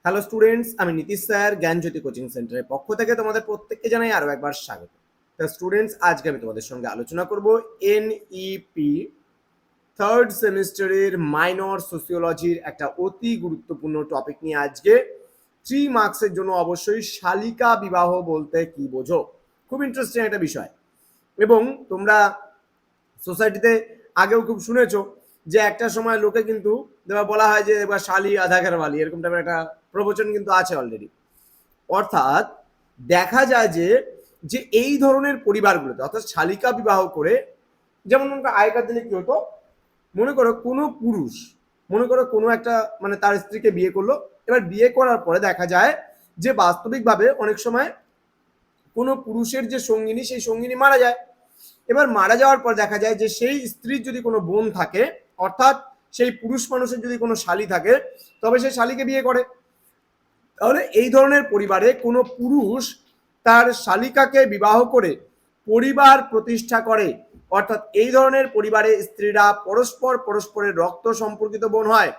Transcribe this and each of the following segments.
Hello students, আমি Nitish sir জ্ঞানজ্যোতি coaching সেন্টারের পক্ষ থেকে তোমাদের প্রত্যেককে জানাই আরো একবার স্বাগত। তো স্টুডেন্টস, আজকে আমি তোমাদের সঙ্গে আলোচনা করব এনইপি থার্ড সেমিস্টারের মাইনর সোসিওলজির একটা অতি গুরুত্বপূর্ণ টপিক নিয়ে। আজকে 3 মার্কসের জন্য অবশ্যই শালিকা বিবাহ বলতে কি বোঝো, খুব ইন্টারেস্টিং একটা বিষয়। এবং তোমরা সোসাইটিতে আগেও খুব শুনেছো যে একটা সময় লোকে কিন্তু বলা হয় যে এবার শালি আধা ঘরওয়ালি, এরকম টাইপের একটা প্রবচন কিন্তু আছে অলরেডি। অর্থাৎ দেখা যায় যে যে এই ধরনের পরিবারগুলোতে অর্থাৎ শালিকা বিবাহ করে, যেমন আগেকার দিনে কি হতো, মনে করো কোনো পুরুষ মনে করো কোনো একটা মানে তার স্ত্রীকে বিয়ে করলো। এবার বিয়ে করার পরে দেখা যায় যে বাস্তবিকভাবে অনেক সময় কোনো পুরুষের যে সঙ্গিনী, সেই সঙ্গিনী মারা যায়। এবার মারা যাওয়ার পর দেখা যায় যে সেই স্ত্রীর যদি কোনো বোন থাকে, অর্থাৎ সেই পুরুষ মানুষের যদি কোনো শালী থাকে, তবে সেই শালীকে বিয়ে করে। তাহলে এই ধরনের পরিবারে কোনো পুরুষ তার শালিকাকে বিবাহ করে পরিবার প্রতিষ্ঠা করে। অর্থাৎ এই ধরনের পরিবারে স্ত্রীরা পরস্পরের রক্ত সম্পর্কিত বোন হয়,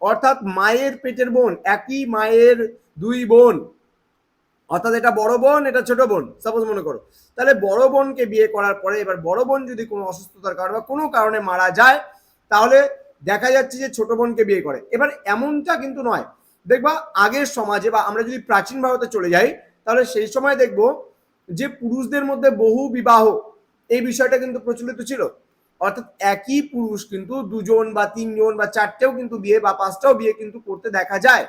অর্থাৎ মায়ের পেটের বোন, একই মায়ের দুই বোন। অর্থাৎ এটা বড় বোন, এটা ছোট বোন, সাপোজ মনে করো। তাহলে বড় বোনকে বিয়ে করার পরে এবার বড় বোন যদি কোনো অসুস্থতার কারণে বা কোনো কারণে মারা যায়, তাহলে দেখা যাচ্ছে যে ছোট বোনকে বিয়ে করে। এবার এমনটা কিন্তু নয়, দেখবা আগের সমাজে বা আমরা যদি প্রাচীন ভারতে চলে যাই, তাহলে সেই সময় দেখবো যে পুরুষদের মধ্যে বহু বিবাহ, এই বিষয়টা কিন্তু প্রচলিত ছিল। অর্থাৎ একই পুরুষ কিন্তু দুজন বা তিনজন বা চারটেও কিন্তু বিয়ে বা পাঁচটাও বিয়ে কিন্তু করতে দেখা যায়।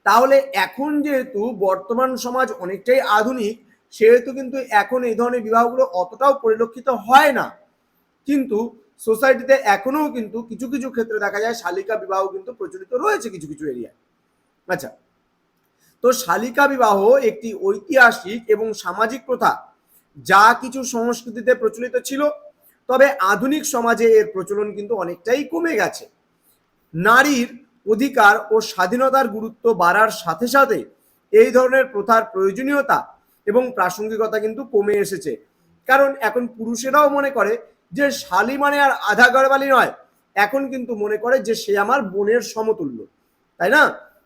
তাহলে এখন যেহেতু বর্তমান সমাজ অনেকটাই আধুনিক, সেহেতু কিন্তু এখন এই ধরনের বিবাহগুলো অতটাও পরিলক্ষিত হয় না। কিন্তু সোসাইটিতে এখনো কিন্তু কিছু কিছু ক্ষেত্রে দেখা যায় শালিকা বিবাহ কিন্তু প্রচলিত রয়েছে কিছু কিছু এরিয়ায়। আচ্ছা, তো শালিকা বিবাহ একটি ঐতিহাসিক এবং সামাজিক প্রথা, যা কিছু সংস্কৃতিতে প্রচলিত ছিল, তবে আধুনিক সমাজে এর প্রচলন কিন্তু অনেকটাই কমে গেছে। নারীর অধিকার ও স্বাধীনতার গুরুত্ব বাড়ার সাথে সাথে এই ধরনের প্রথার প্রয়োজনীয়তা এবং প্রাসঙ্গিকতা কিন্তু কমে এসেছে। কারণ এখন পুরুষেরাও মনে করে যে শালী মানে আর আধা ঘরবালি নয়, এখন কিন্তু মনে করে যে সে আমার বোনের সমতুল্য, তাই না?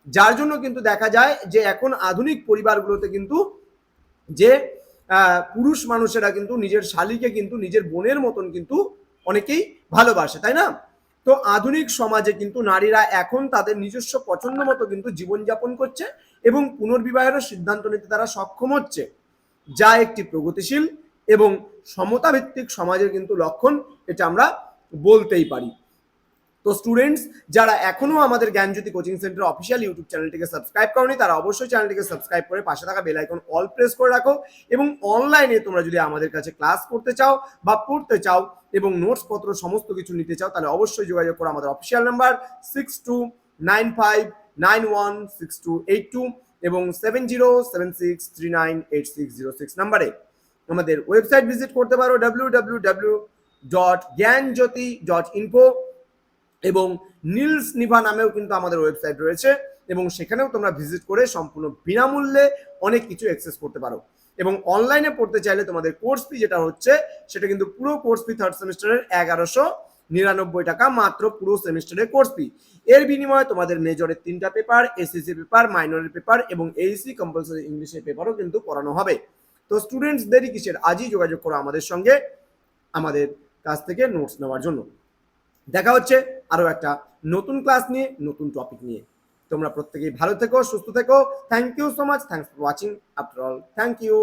যার জন্য কিন্তু দেখা যায় যে এখন আধুনিক পরিবারগুলোতে কিন্তু যে পুরুষ মানুষেরা কিন্তু নিজের শালীকে কিন্তু নিজের বোনের মতন কিন্তু অনেকেই ভালোবাসে, তাই না? তো আধুনিক সমাজে কিন্তু নারীরা এখন তাদের নিজস্ব পছন্দ মতো কিন্তু জীবনযাপন করছে এবং পুনর্বিবাহেরও সিদ্ধান্ত নিতে তারা সক্ষম হচ্ছে, যা একটি প্রগতিশীল এবং সমতা ভিত্তিক সমাজের কিন্তু লক্ষণ, এটা আমরা বলতেই পারি। তো স্টুডেন্টস, যারা এখনো আমাদের জ্ঞানজ্যোতি কোচিং সেন্টার অফিসিয়াল ইউটিউব চ্যানেলটিকে সাবস্ক্রাইব করনি, তারা অবশ্যই চ্যানেলটিকে সাবস্ক্রাইব করে পাশে থাকা বেল আইকন অল প্রেস করে রাখো। এবং অনলাইনে তোমরা যদি আমাদের কাছে ক্লাস করতে চাও বা পড়তে চাও এবং নোটস পত্র সমস্ত কিছু নিতে চাও, তাহলে অবশ্যই যোগাযোগ করো আমাদের অফিসিয়াল নাম্বার 6295916282 এবং 7076398606 নাম্বারে। আমাদের ওয়েবসাইট ভিজিট করতে পারো www.gyanjyoti.info, এবং নীলস নিভা নামেও কিন্তু আমাদের ওয়েবসাইট রয়েছে, এবং সেখানেও তোমরা ভিজিট করে সম্পূর্ণ বিনামূল্যে অনেক কিছু অ্যাক্সেস করতে পারো। এবং অনলাইনে পড়তে চাইলে তোমাদের কোর্স ফি যেটা হচ্ছে, সেটা কিন্তু পুরো কোর্স ফি থার্ড সেমিস্টারের 1199 টাকা, মাত্র পুরো সেমিস্টারের কোর্স ফি। এর বিনিময়ে তোমাদের মেজরের 3টা পেপার, এসএসসি পেপার, মাইনরের পেপার এবং এইসি কম্পালসরি ইংলিশের পেপারও কিন্তু পড়ানো হবে। তো স্টুডেন্টস, দেরি কিসের, আজই যোগাযোগ করো আমাদের সঙ্গে আমাদের কাছ থেকে নোটস নেওয়ার জন্য। দেখা হচ্ছে আরো একটা নতুন ক্লাস নিয়ে, নতুন টপিক নিয়ে। তোমরা প্রত্যেকেই ভালো থেকো, সুস্থ থেকো। Thank you so much, thanks for watching. After all, thank you.